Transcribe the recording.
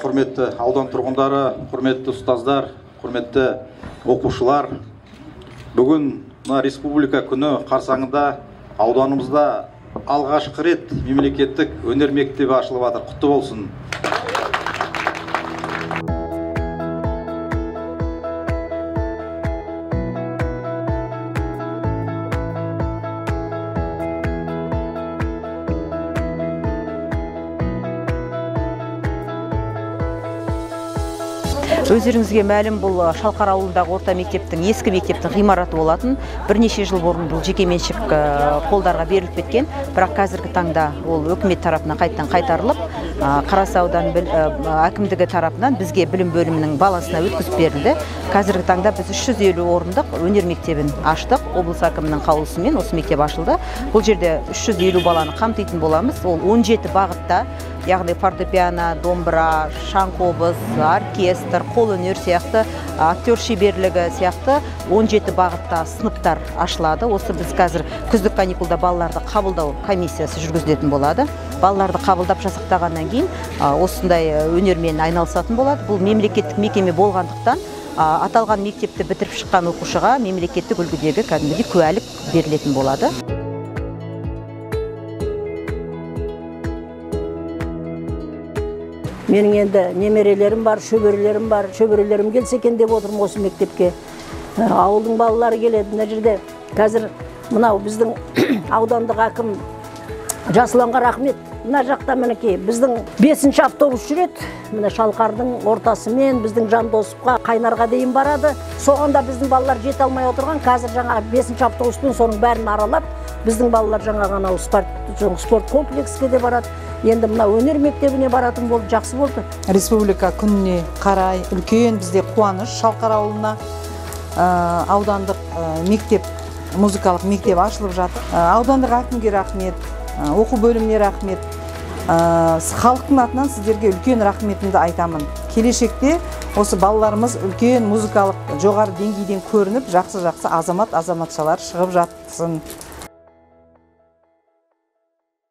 Құрметті аудан тұрғындары, құрметті ұстаздар, құрметті оқушылар, бүгін республика күні қарсаңында ауданымызда алғашқы рет мемлекеттік өнер мектебі ашылып жатыр. Құтты болсын. Өздеріңізге мәлім, бұл Шалқар ауылындағы орта мектептің, ескі мектептің ғимараты болатын. Бірнеше жыл бұрын бұл жекеменшік қолдарға беріліп кеткен, бірақ қазіргі таңда ол үкімет тарапынан қайттан қайтарылып, Қарасай ауданы әкімдігі тарапынан бізге білім бөлімінің балансына өткізіп берілді. Қазіргі таңда біз 350 орындық өнер мектебін аштық. Облыс әкімінің қаулысымен осы мектеп ашылды. Бұл жерде 350 баланы қамтитын боламыз. Ол 17 бағытта, яғни фортепиано, домбыра, шаңқобыз, оркестр, қолөнер сияқты, актер шеберлігі сияқты 17 бағытта сыныптар ашылады. Осы біз қазір күздік каникулда балаларды қабылдау комиссиясы жүргізілетін болады. Балаларды қабылдап жасақтағаннан кейін осындай өнермен айналысатын болады. Бұл мемлекеттік мекеме болғандықтан аталған мектепті бітіріп шыққан оқушыға мемлекеттік үлгідегі кәдімгідей куәлік берілетін болады. Менің енді немерелерім бар, шөберелерім бар. Шөберелерім келсе екен деп отырмын осы мектепке. Ауылдың балалары келеді. Мына жерде қазір мынау біздің аудандық әкім Жасұланға рахмет. Мына жақта мінекей біздің 5-ші автобус жүреді. Міне Шалқардың ортасымен біздің Жандосовқа, Қайнарға дейін барады. Соғанда біздің балалар жете алмай отырған. Қазір жаңа 5-ші автобуспен соның бәрін аралап, біздің балалар жаңа ғана спорт комплекске де барады. Енді мына өнер мектебіне баратын болды, жақсы болды. Республика күніне қарай үлкен бізде қуаныш. Шалқар ауылына аудандық мектеп, музыкалық мектеп ашылып жатыр. Аудандық әкімге рахмет, оқу бөліміне рахмет. Халықтың атынан сіздерге үлкен рахметімді айтамын. Келешекте осы балаларымыз үлкен музыкалық жоғары деңгейден көрініп, жақсы азамат-азаматшалар шығып жатсын.